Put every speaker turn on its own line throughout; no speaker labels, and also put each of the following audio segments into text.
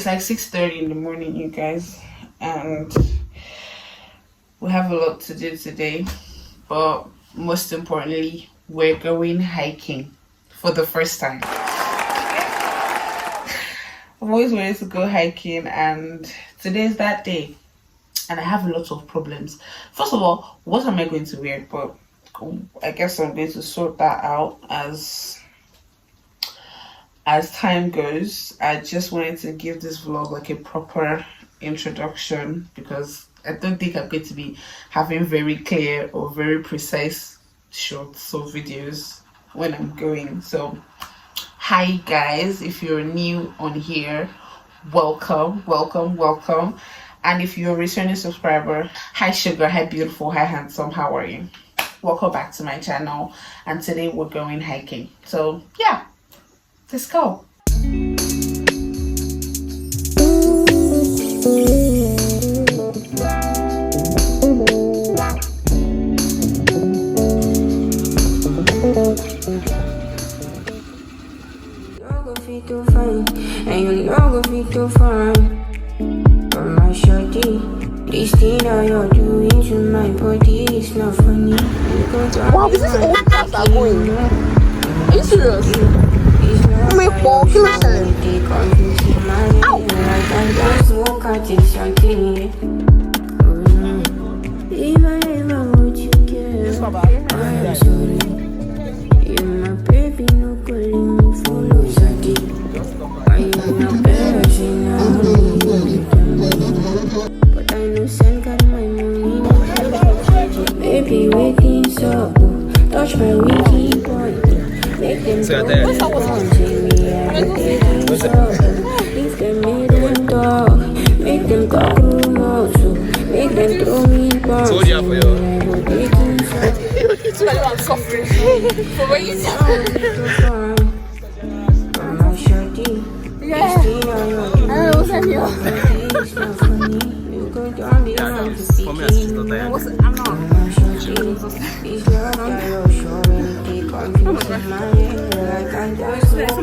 like 6:30 in the morning, you guys, and we have a lot to do today, but most importantly, we're going hiking for the first time. I've always wanted to go hiking, and today's that day, and I have a lot of problems. First of all, what am I going to wear? But I guess I'm going to sort that out as time goes. I just wanted to give this vlog like a proper introduction because I don't think I'm going to be having very clear or very precise shots or videos when I'm going. So hi guys, if you're new on here, welcome. And if you're a returning subscriber, hi sugar, hi beautiful, hi handsome, how are you? Welcome back to my channel, and today we're going hiking. So yeah, let's go.
And you know go fit to find my shorty. This thing that you're doing to my body is not funny.
Wow, this is all the cars that are going. Are you serious? I'm like 4 kilos selling. Ow! This one back.
You're my baby, no good, let me follow Zaki. I am not better, but I know send got my money. Baby, wake things up, touch my wiki point. Make them go on, take me out, leave them in them talk, make them talk rumors, make them throw me in bounce.
I'm suffering. For what you said. Yeah. I was at you. I'm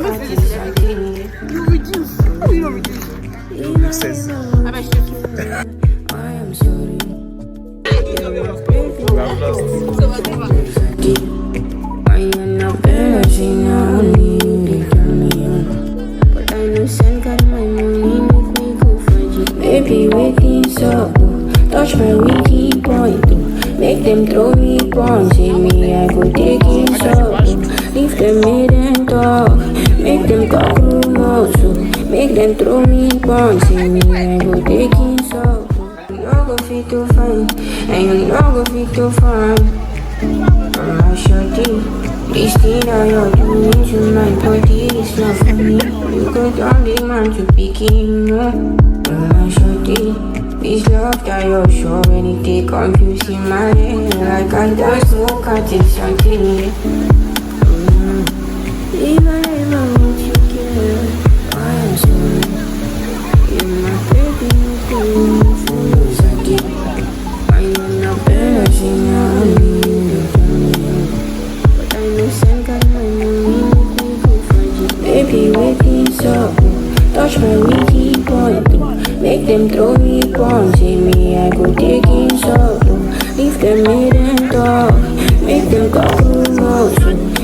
not. You reduce. How you don't reduce? I bet you.
I am sorry. I am not better, she not only you, they turn me on. But I know send got my money, make me go for you. Baby, wake things up, touch my wiki point. Make them throw me bombs, see me, I go take it up. Leave them mid and talk, make them talk rumors, make them throw me bombs, see me, I go take it up. You know go fit to find, and you know go fit to find. My shorty, this thing that you're doing to my body is not funny. You go down the man to begin, my shorty, this love that you're showing, it take confusing my head. Like I just woke up to something. If I ever want you, girl, I am sorry. You're my baby, you go for Zaki. I am not better, she not only you. Baby, wake things up, touch my wiki point. Make them throw me bombs, see me, I go take it up. Leave them mid and talk, make them talk rumors,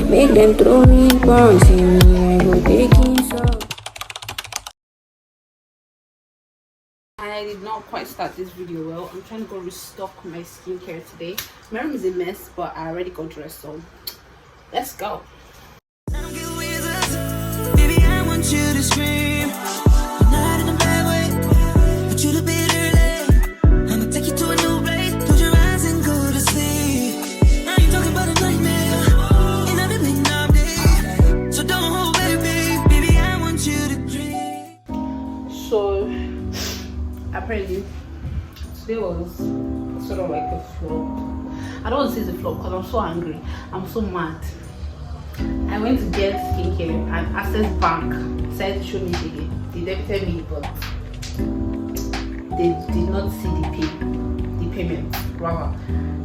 make them throw me bombs, see me, I go take it up.
I did not quite start this video well. I'm trying to go restock my skincare today. My room is a mess, but I already got dressed, so let's go.
Baby, I want you to scream. Not in a bad way, but you to be early. I'ma take you to a new place. Close your eyes and go to sleep. I ain't talking about a nightmare, and I've been waiting all day. So don't hold back, baby, I want you to dream.
So apparently today was sort of like a flop. I don't want to say it's a flop because I'm so angry, I'm so mad. I went to get skincare and Access Bank said to show me they debited me, but they did not see the payment rather.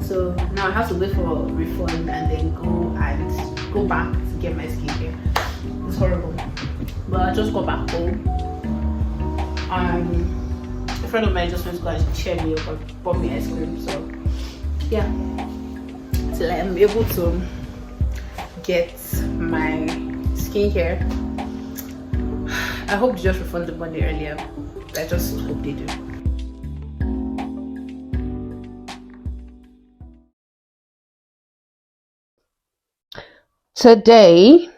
So now I have to wait for a refund and then go back to get my skincare. It's horrible. But I just got back home
A friend of mine just went to go and cheer me up and bought me ice cream. So yeah, till I'm able to get my skincare. I hope they just refund the money earlier. I just hope they do.
Today,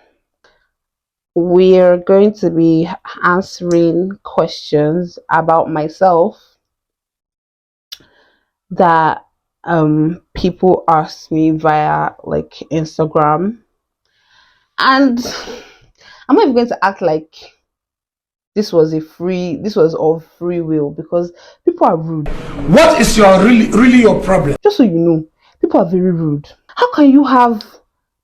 we're going to be answering questions about myself that people ask me via like Instagram, and I'm not even going to act like this was of free will, because people are rude.
What is really your problem?
Just so you know, people are very rude. How can you have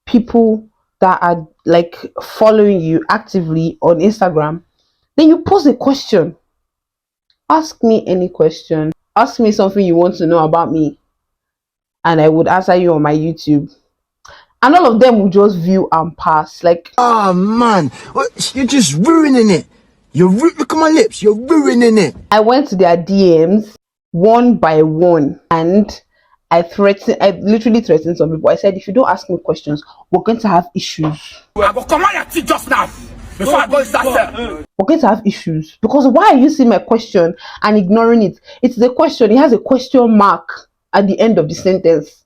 people that are like following you actively on Instagram, then you pose a question? Ask me any question. Ask me something you want to know about me, and I would answer you on my YouTube. And all of them will just view and pass. Like,
Oh man, you're just ruining it. Look at my lips. You're ruining it.
I went to their DMs one by one, and I literally threatened some people. I said, if you don't ask me questions, we're going to have issues.
I will command your teeth just now. Before I go inside there.
We're going to have issues. Because why are you seeing my question and ignoring it? It's the question. It has a question mark at the end of the sentence.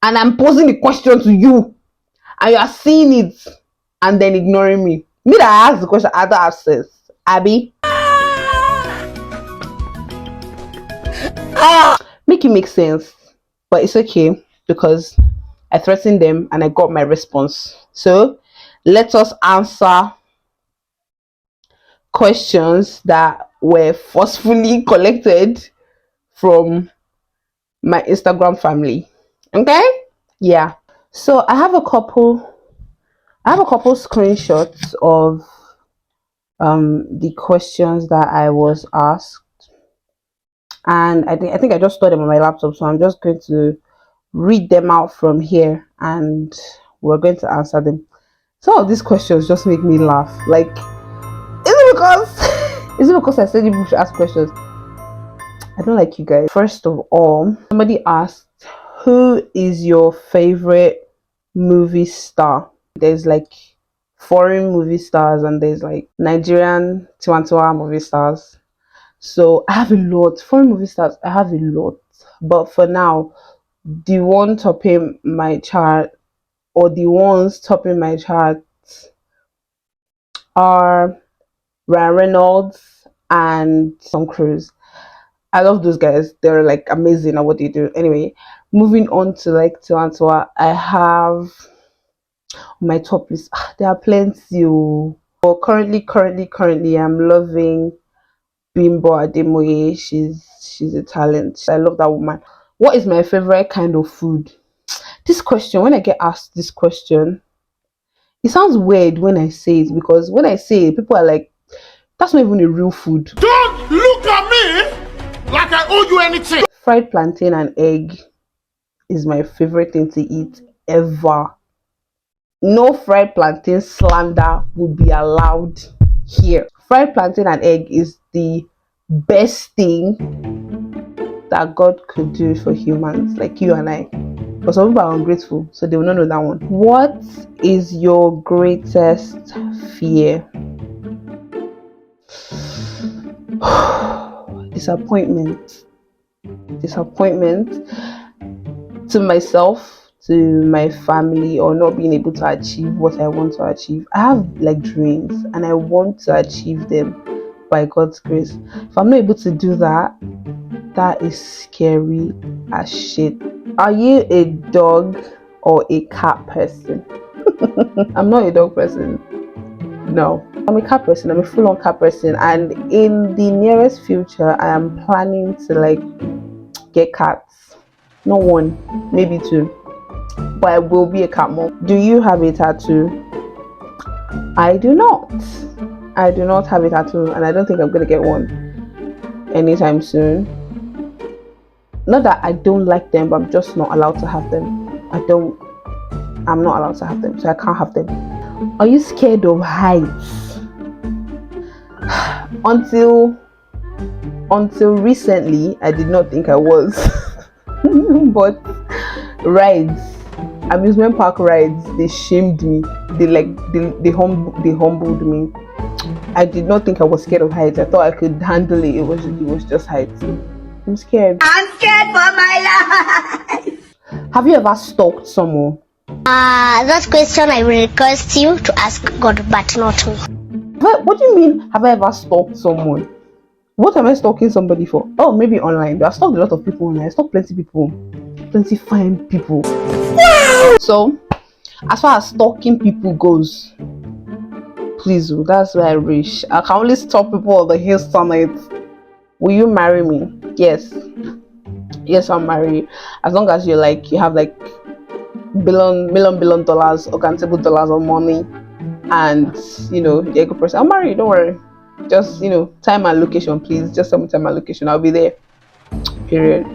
And I'm posing the question to you. And you are seeing it and then ignoring me. Me that I asked the question, I don't access. Abby? Make it make sense. But it's okay, because I threatened them and I got my response. So let us answer questions that were forcefully collected from my Instagram family. Okay? Yeah. So I have a couple screenshots of the questions that I was asked, and I think I just stored them on my laptop, so I'm just going to read them out from here and we're going to answer them. Some of these questions just make me laugh. Like, is it because I said people should ask questions? I don't like you guys. First of all, somebody asked, who is your favorite movie star? There's like foreign movie stars and there's like Nigerian Tiwantiwa movie stars. So I have a lot. Foreign movie stars, I have a lot. But for now, the one topping my chart, or the ones topping my chart, are Ryan Reynolds and Tom Cruise. I love those guys. They're like amazing at what they do. Anyway, moving on to like Tiwantiwa, I have my top list. There are plenty. But currently, I'm loving Bimbo Ademoye. She's a talent. I love that woman. What is my favorite kind of food? This question, when I get asked this question, it sounds weird when I say it, because when I say it, people are like, that's not even a real food.
Don't look at me like I owe you anything.
Fried plantain and egg is my favorite thing to eat ever. No fried plantain slander would be allowed here. Fried plantain and egg is the best thing that God could do for humans like you and I. But some people are ungrateful, so they will not know that one. What is your greatest fear? Disappointment to myself, to my family, or not being able to achieve what I want to achieve. I have like dreams and I want to achieve them by God's grace. If I'm not able to do that, that is scary as shit. Are you a dog or a cat person? I'm not a dog person. No, I'm a cat person. I'm a full-on cat person, and in the nearest future I am planning to like get cats. Not one, maybe two, but I will be a cat mom. Do you have a tattoo? I do not have a tattoo, and I don't think I'm gonna get one anytime soon. Not that I don't like them, but I'm just not allowed to have them. I'm not allowed to have them, so I can't have them. Are you scared of heights? Until Until recently, I did not think I was. But rides, amusement park rides, they shamed me. They humbled me. I did not think I was scared of heights. I thought I could handle it. It was just heights. I'm scared.
I'm scared for my life.
Have you ever stalked someone?
That question I will request you to ask God, but not me.
What do you mean? Have I ever stalked someone? What am I stalking somebody for? Oh, maybe online. I stalked a lot of people online. I stalked plenty people, plenty fine people. So, as far as stalking people goes, please, that's where I wish. I can only stalk people on the hill summit. Will you marry me? Yes, I'll marry you. As long as you have like billion dollars or countable dollars of money, and you're a good person, I'll marry you. Don't worry. Just time and location, please. Just tell me time and location. I'll be there. Period.